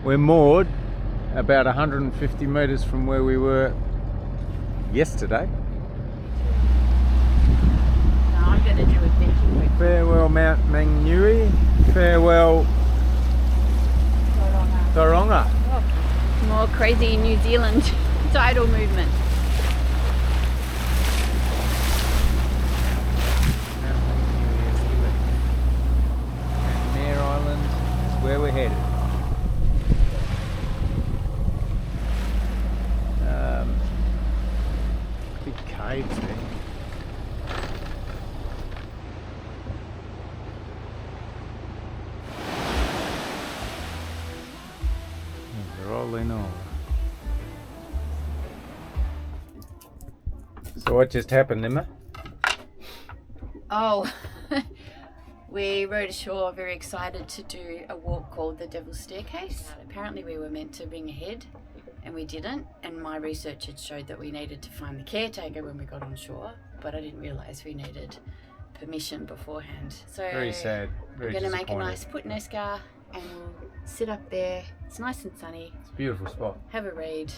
We're moored about 150 metres from where we were yesterday. No, I'm going to do a thinking. Farewell Mount Mangnui, farewell Tauranga. Oh, more crazy New Zealand tidal movement. Mount Mangnui is here. And Mare Island is where we're headed. Big caves there. Rolling over. So what just happened, Emma? Oh, we rode ashore very excited to do a walk called the Devil's Staircase. Apparently we were meant to bring a head and we didn't, and my research had showed that we needed to find the caretaker when we got on shore, but I didn't realise we needed permission beforehand. So Very sad. Very we're going to make a disappointing. nice puttanesca and we'll sit up there. It's nice and sunny. It's a beautiful spot. Have a read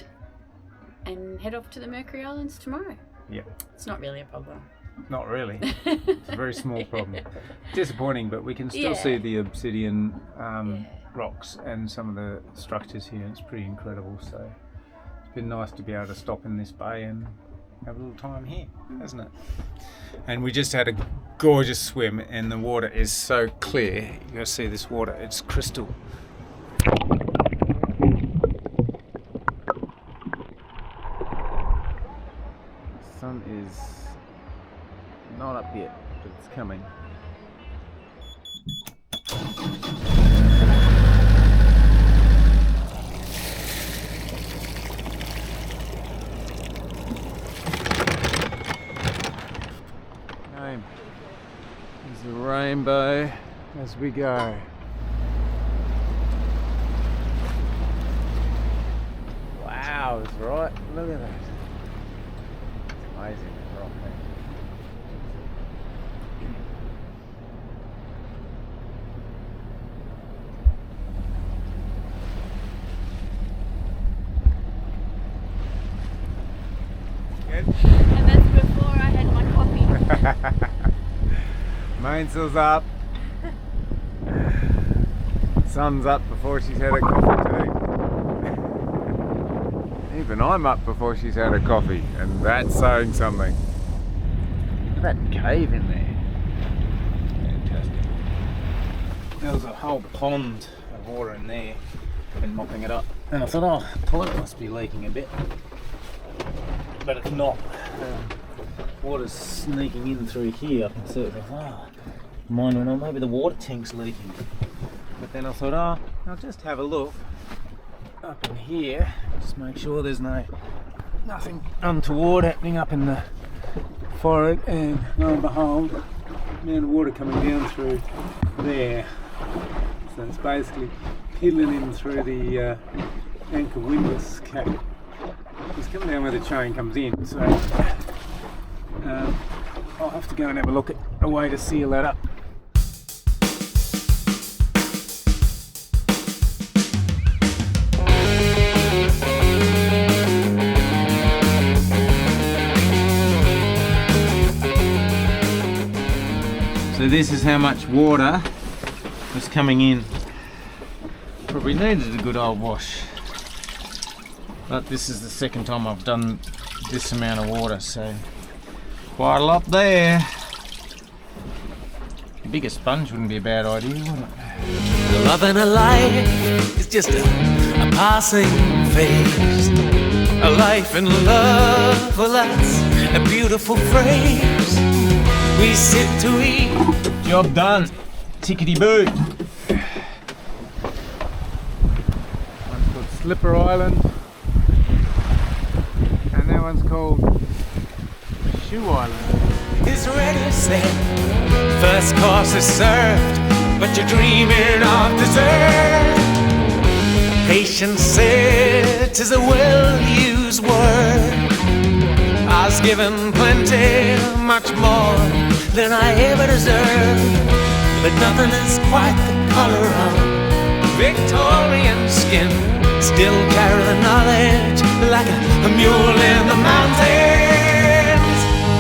and head off to the Mercury Islands tomorrow. Yeah. It's not really a problem. Not really. It's a very small problem. Disappointing, but we can still see the obsidian rocks and some of the structures here. It's pretty incredible. So it's been nice to be able to stop in this bay and have a little time here, hasn't it? And we just had a gorgeous swim, and the water is so clear. You gotta see this water; it's crystal. The sun is not up yet, but it's coming. There's the rainbow as we go. Wow, that's right. Look at that. It's amazing, that rock thing. And that's before I had my coffee. Mainsail's up. Sun's up before she's had her coffee too. Even I'm up before she's had her coffee, and that's saying something. Look at that cave in there. Fantastic. There was a whole pond of water in there. I've been mopping it up. And I thought, oh, the toilet must be leaking a bit. But it's not. Water's sneaking in through here. I can see it. Mine went on, maybe the water tank's leaking. But then I thought, oh, I'll just have a look up in here. Just make sure there's nothing untoward happening up in the forehead. And lo and behold, amount of water coming down through there. So it's basically piddling in through the anchor windlass cap. It's coming down where the chain comes in, so I'll have to go and have a look at a way to seal that up. So this is how much water was coming in. Probably needed a good old wash. But this is the second time I've done this amount of water, so quite a lot there. A bigger sponge wouldn't be a bad idea, would it? Love and a life is just a passing phase. A life in love, well that's a beautiful phrase. We sit to eat. Job done. Tickety boo. One's called Slipper Island. And that one's called Shoe Island. Is ready, set. First course is served, but you're dreaming of dessert. Patience is a well-used word. I was given plenty, much more than I ever deserved. But nothing is quite the color of Victorian skin. Still carry the knowledge like a mule in the mountains.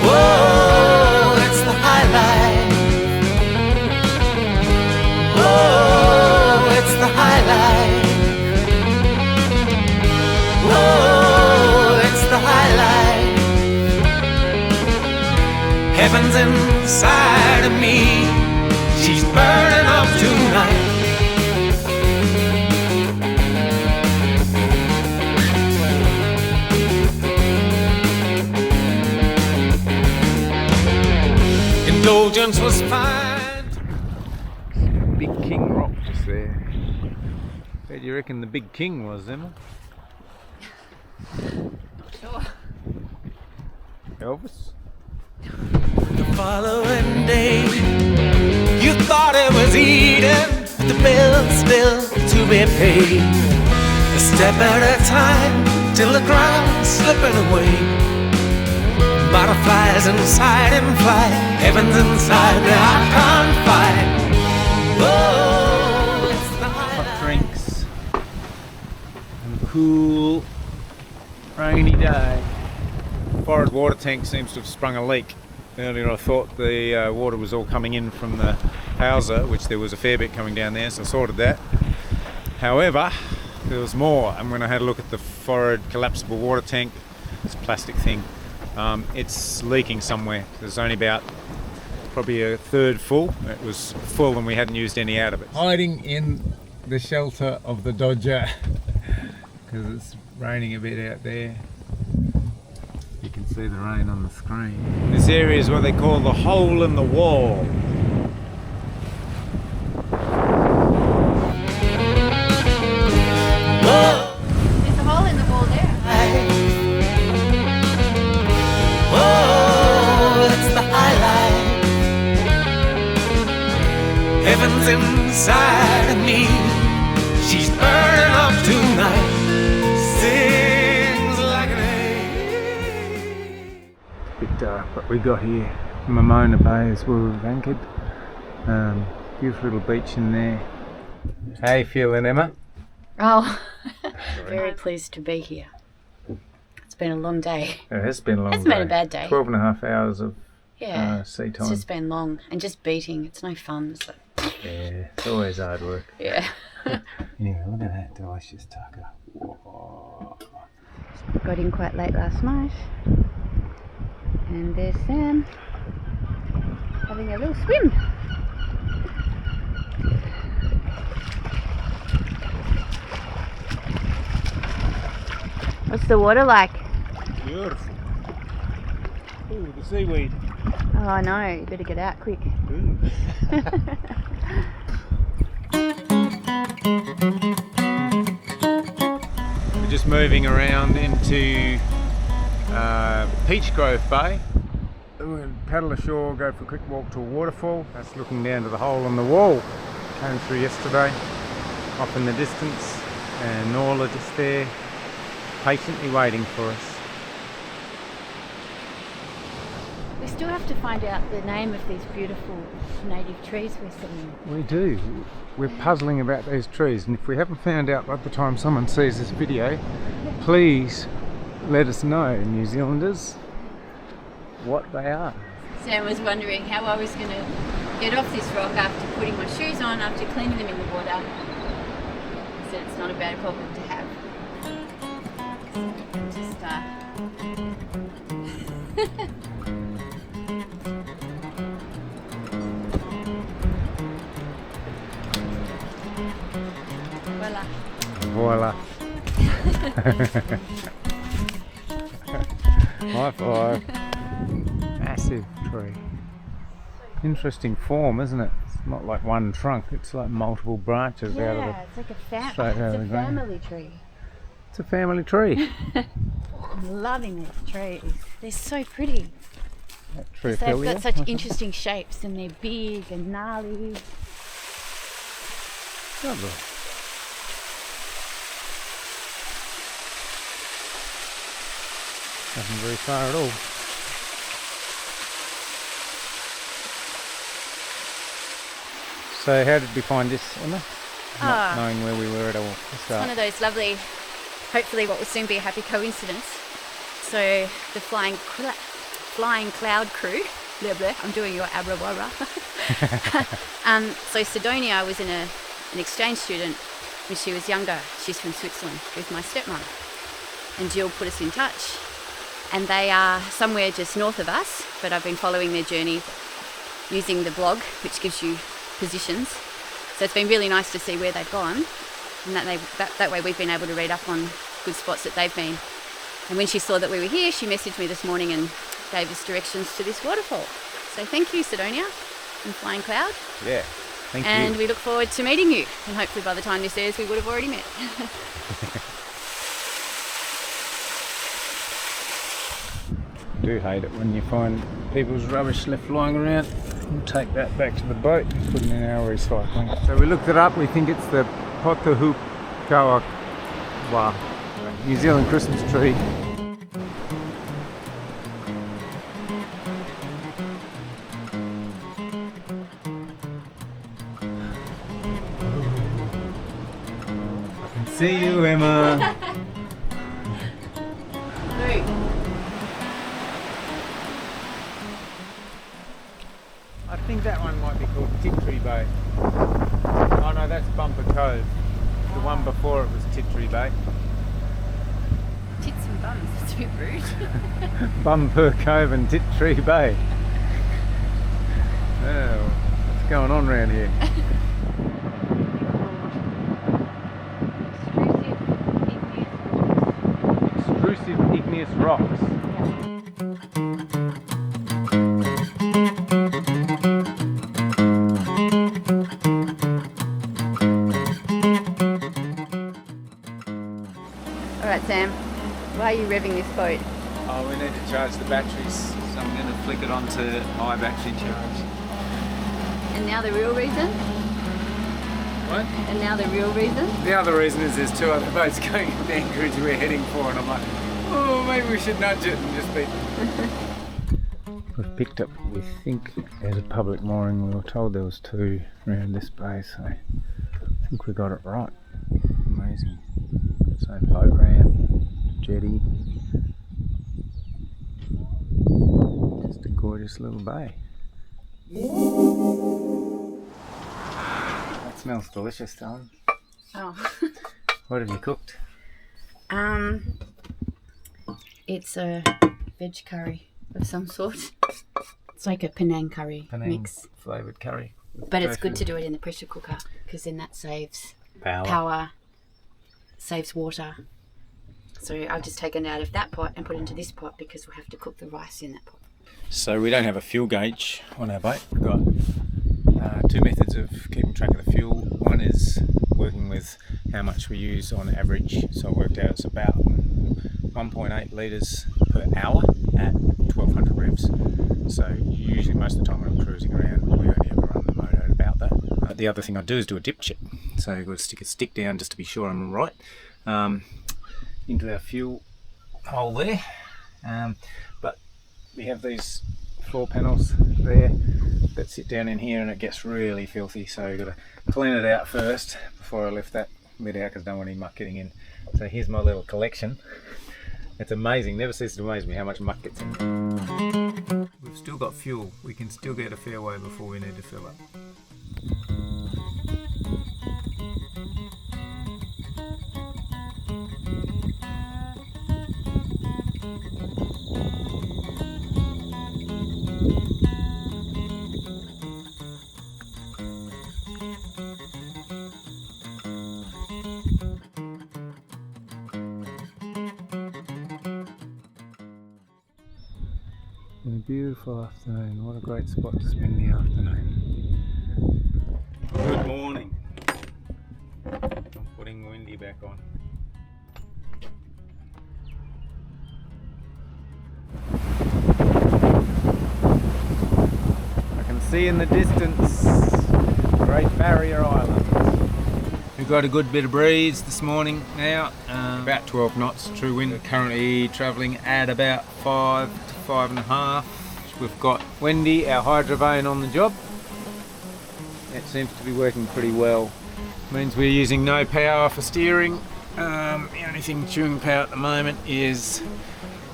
Whoa, it's the highlight. Whoa, it's the highlight. Whoa, it's the highlight. Heaven's inside of me. She's burning up tonight. Indulgence was fine. Big King rock just there. Where do you reckon the Big King was, Emma? Sure. Elvis? The following day, you thought it was Eden, but the bill's still to be paid. A step at a time, till the ground's slipping away. Butterflies inside in flight, heaven's inside me, I can't fight. Whoa, it's the Hot highlight. drinks. And a cool, rainy day. Forward water tank seems to have sprung a leak. Earlier I thought the water was all coming in from the howser, which there was a fair bit coming down there, so I sorted that. However, there was more, and when I had a look at the forward collapsible water tank, this plastic thing, it's leaking somewhere. There's only about probably a third full. It was full and we hadn't used any out of it. Hiding in the shelter of the Dodger because it's raining a bit out there. You can see the rain on the screen. This area is what they call the hole in the wall. Whoa, There's a hole in the wall there. whoa, it's the highlight. Heaven's inside of me. She's burning up tonight. Sings like an A bit dark, but we got here. Momona Bay is where we've anchored. Beautiful little beach in there. How you feeling, Emma? Oh, very pleased to be here. It's been a long day. It has been a long Hasn't been a bad day. 12 and a half hours of Yeah, sea it's time. just been long and just beating. It's no fun. So. Yeah, it's always hard work. Yeah. Anyway, look at that delicious tucker. Whoa. Got in quite late last night. And there's Sam having a little swim. What's the water like? Beautiful. Ooh, the seaweed. Oh, I know. You better get out quick. We're just moving around into Peach Grove Bay. We're going to paddle ashore, go for a quick walk to a waterfall. That's looking down to the hole in the wall. Came through yesterday, off in the distance, and Norla just there, patiently waiting for us. We still have to find out the name of these beautiful native trees we're seeing. We do. We're puzzling about those trees, and if we haven't found out by the time someone sees this video, please let us know, New Zealanders, what they are. Sam was wondering how I was going to get off this rock after putting my shoes on, after cleaning them in the water. He said it's not a bad problem to have. Just Voila. voila. High five. Massive tree. Interesting form, isn't it? It's not like one trunk, it's like multiple branches out of Yeah, the... it's like straight out of the ground. family tree. It's a family tree. I'm loving these trees. They're so pretty. They've got such interesting shapes and they're big and gnarly. Lovely. Nothing very far at all. So how did we find this, Emma? Not knowing where we were at all. It's one of those lovely, hopefully what will soon be a happy coincidence. So the flying cloud crew, blah blah, I'm doing your abrabara. So Sidonia was an exchange student when she was younger. She's from Switzerland with my stepmom. And Jill put us in touch. And they are somewhere just north of us, but I've been following their journey using the blog, which gives you positions. So it's been really nice to see where they've gone, and that way we've been able to read up on good spots that they've been. And when she saw that we were here, she messaged me this morning and gave us directions to this waterfall. So thank you, Sidonia and Flying Cloud. Yeah, thank you. And we look forward to meeting you, and hopefully by the time this airs we would have already met. I do hate it when you find people's rubbish left lying around. We'll take that back to the boat and put it in our recycling. So we looked it up, we think it's the Potahukawa New Zealand Christmas tree. I can see you, Emma. I think that one might be called Titri Bay. Oh no, that's Bumper Cove. The one before it was Titri Bay. Tits and bums, it's a bit rude. Bumper Cove and Titri Bay. Oh, what's going on around here? Extrusive igneous rocks. Alright Sam, why are you revving this boat? Oh, we need to charge the batteries, so I'm going to flick it onto my battery charge. And now the real reason? What? And now the real reason? The other reason is there's two other boats going in the anchorage we're heading for, and I'm like, oh, maybe we should nudge it and just be... We've picked up, we think, as a public mooring. We were told there was two around this bay, so I think we got it right. Amazing. So boat ramp, jetty. Just a gorgeous little bay. That smells delicious, darling. Oh. What have you cooked? It's a veg curry of some sort. It's like a Penang curry mix. Flavoured curry. But it's good to do it in the pressure cooker because then that saves Power. Saves water. So I've just taken it out of that pot and put it into this pot because we'll have to cook the rice in that pot. So we don't have a fuel gauge on our boat. We've got two methods of keeping track of the fuel. One is working with how much we use on average. So it worked out it's about 1.8 litres per hour at 1200 revs. So usually most of the time when I'm cruising around, we only ever run the motor at about that. The other thing I do is do a dip check. So I've got to stick a stick down just to be sure I'm right into our fuel hole there. But we have these floor panels there that sit down in here and it gets really filthy, so you've got to clean it out first before I lift that lid out because I don't want any muck getting in. So here's my little collection. It's amazing, never ceases to amaze me how much muck gets in. We've still got fuel, we can still get a fair way before we need to fill up. A beautiful afternoon. What a great spot to spend the afternoon. Good morning. I'm putting Windy back on. see in the distance. Great Barrier Island. We've got a good bit of breeze this morning now, about 12 knots true wind. We're currently travelling at about 5 to 5.5. We've got Wendy, our hydrovane, on the job. It seems to be working pretty well. Means we're using no power for steering. The only thing chewing power at the moment is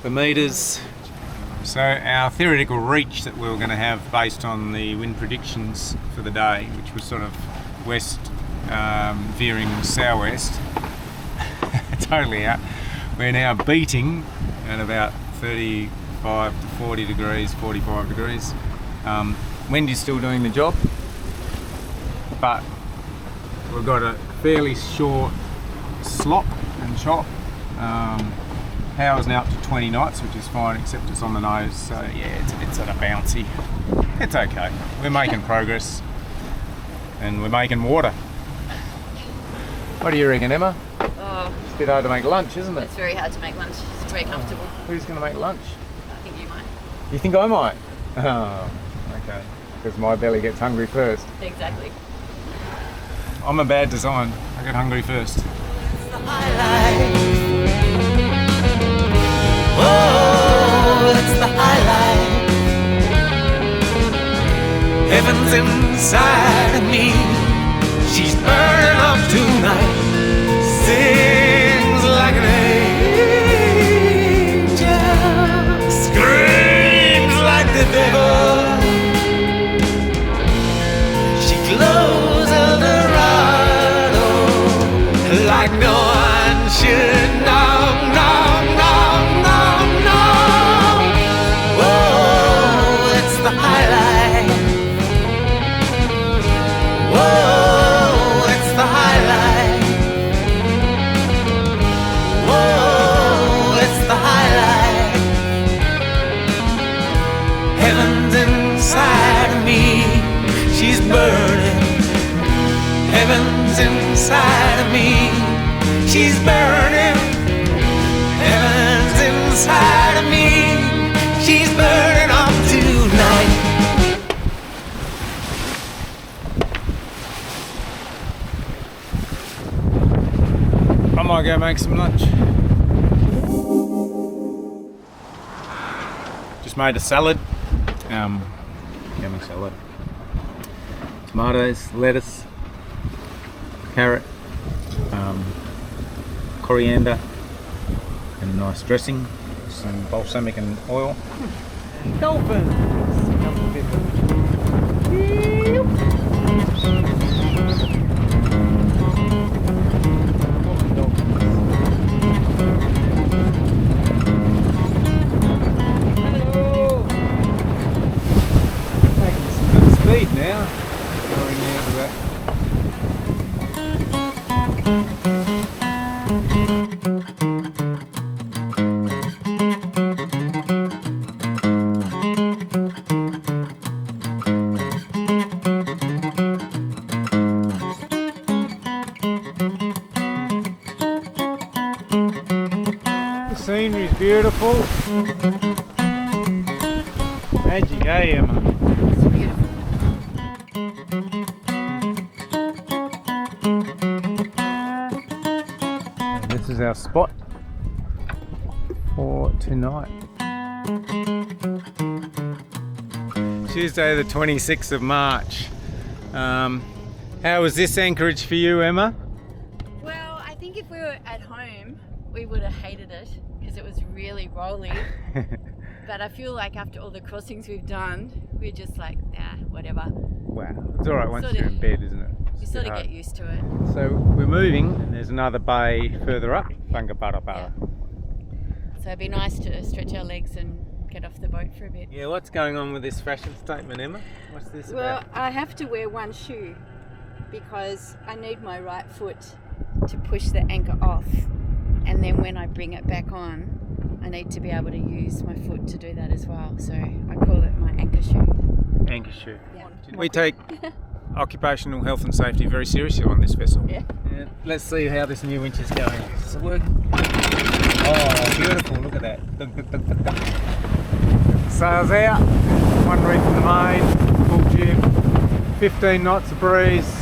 the meters. So our theoretical reach that we were going to have based on the wind predictions for the day, which was sort of west veering southwest, totally out. We're now beating at about 35 to 40 degrees, 45 degrees. Wendy's still doing the job, but we've got a fairly short slop and chop. Power's now up to 20 knots, which is fine, except it's on the nose, so yeah, it's a bit sort of bouncy. It's okay. We're making progress, and we're making water. What do you reckon, Emma? Oh, It's a bit hard to make lunch, isn't it? it's very hard to make lunch. It's very comfortable. Who's going to make lunch? I think you might. You think I might? Oh, okay. Because my belly gets hungry first. Exactly. I'm a bad design. I get hungry first. Oh, that's the highlight. Heaven's inside of me. She's burning up tonight. Sings like an angel. Screams like the devil. She glows Eldorado like no one should know. Heaven's inside of me. She's burning. Heaven's inside of me. She's burning up tonight. I might go make some lunch. Just made a salad. Yummy salad. Tomatoes, lettuce, carrot, coriander, and a nice dressing, some balsamic and oil. Dolphins! Hello! Taking some good speed now. Going out of that. The scenery's beautiful. Magic, eh, Emma? It's beautiful. This is our spot for tonight. Tuesday the 26th of March. How was this anchorage for you, Emma? Well, I think if we were at home, we would have hated it because it was really rolly. But I feel like after all the crossings we've done, we're just like, nah, whatever. Wow, it's alright once Sort you're of- in bed, isn't it? You sort of get used to it. So we're moving, and there's another bay further up, Whangaparapara. So it'd be nice to stretch our legs and get off the boat for a bit. Yeah, what's going on with this fashion statement, Emma? What's this Well, about? I have to wear one shoe because I need my right foot to push the anchor off, and then when I bring it back on, I need to be able to use my foot to do that as well. So I call it my anchor shoe. Anchor shoe. Yeah. We take occupational health and safety very seriously on this vessel. Yeah. Let's see how this new winch is going. Is it working? Oh, beautiful, look at that. Sails out, one reef in the main, full ship. 15 knots of breeze.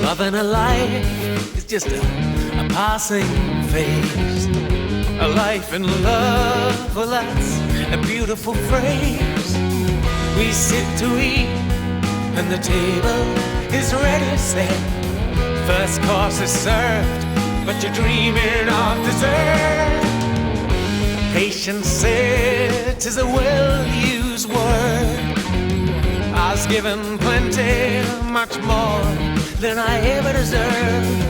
Loving a life is just a passing phase. A life in love, well that's a beautiful phrase. We sit to eat and the table is ready set. First course is served, but you're dreaming of dessert. Patience said is a well-used word. I was given plenty, much more than I ever deserved,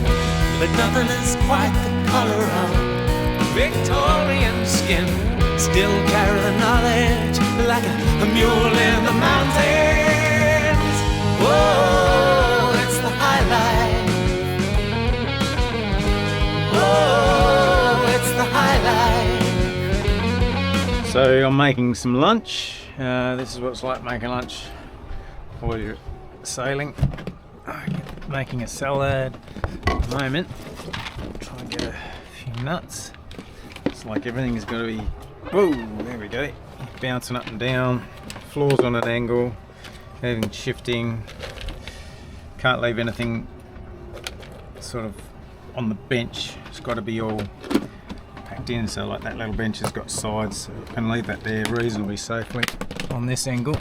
but nothing is quite the color of Victorian skin. Still carry the knowledge like a mule in the mountains. Whoa, it's the highlight. Whoa, it's the highlight. So I'm making some lunch. This is what it's like making lunch while you're sailing. Making a salad at the moment. Try and get a few nuts. It's like everything's got to be, whoa, there we go, bouncing up and down, floor's on an angle, everything's shifting, can't leave anything sort of on the bench, it's got to be all packed in, so like that little bench has got sides, so I can leave that there reasonably safely on this angle.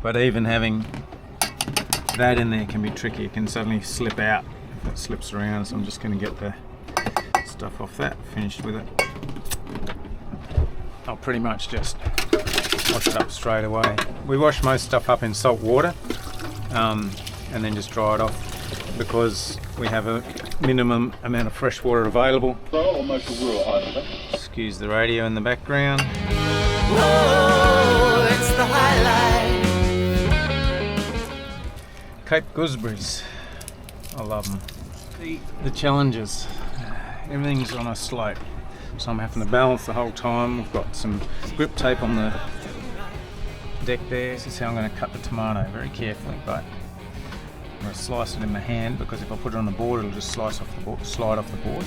But even having that in there can be tricky, it can suddenly slip out if it slips around, so I'm just going to get the stuff off that, finished with it. I'll pretty much just wash it up straight away. We wash most stuff up in salt water and then just dry it off because we have a minimum amount of fresh water available. Excuse the radio in the background. Whoa, it's the highlight. Cape gooseberries, I love them. The challenges, everything's on a slope, so I'm having to balance the whole time. We've got some grip tape on the deck there. This is how I'm going to cut the tomato, very carefully, but I'm going to slice it in my hand because if I put it on the board it'll just slide off the board.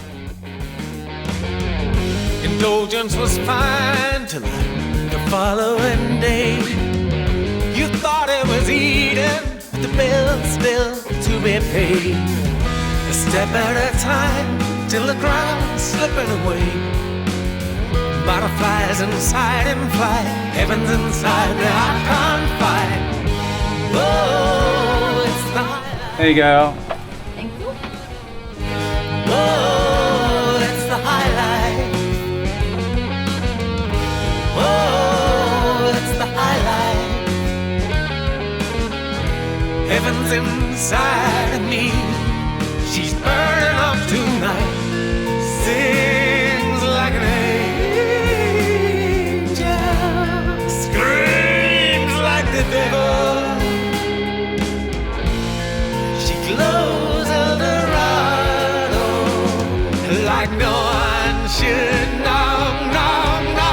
Indulgence was fine till the following day. You thought it was Eden, the bill still to be paid. A step at a time till the ground's slipping away. Butterflies inside in flight, heaven's inside that I can't fight. Whoa, it's the highlight. There you go. Thank you. Whoa, it's the highlight. Whoa, it's the highlight. Heaven's inside of me. She's burning up tonight. Sings like an angel. Screams like the devil. She glows Eldorado like no one should know. No, no,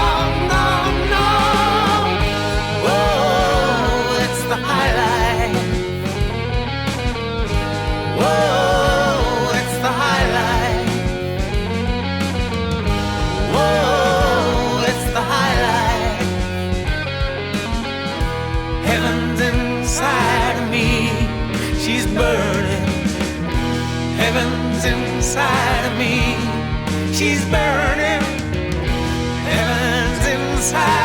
no, no. Whoa, it's the highlight. Whoa, it's the highlight. Whoa, it's the highlight. Heaven's inside of me. She's burning. Heaven's inside of me. She's burning. Heaven's inside.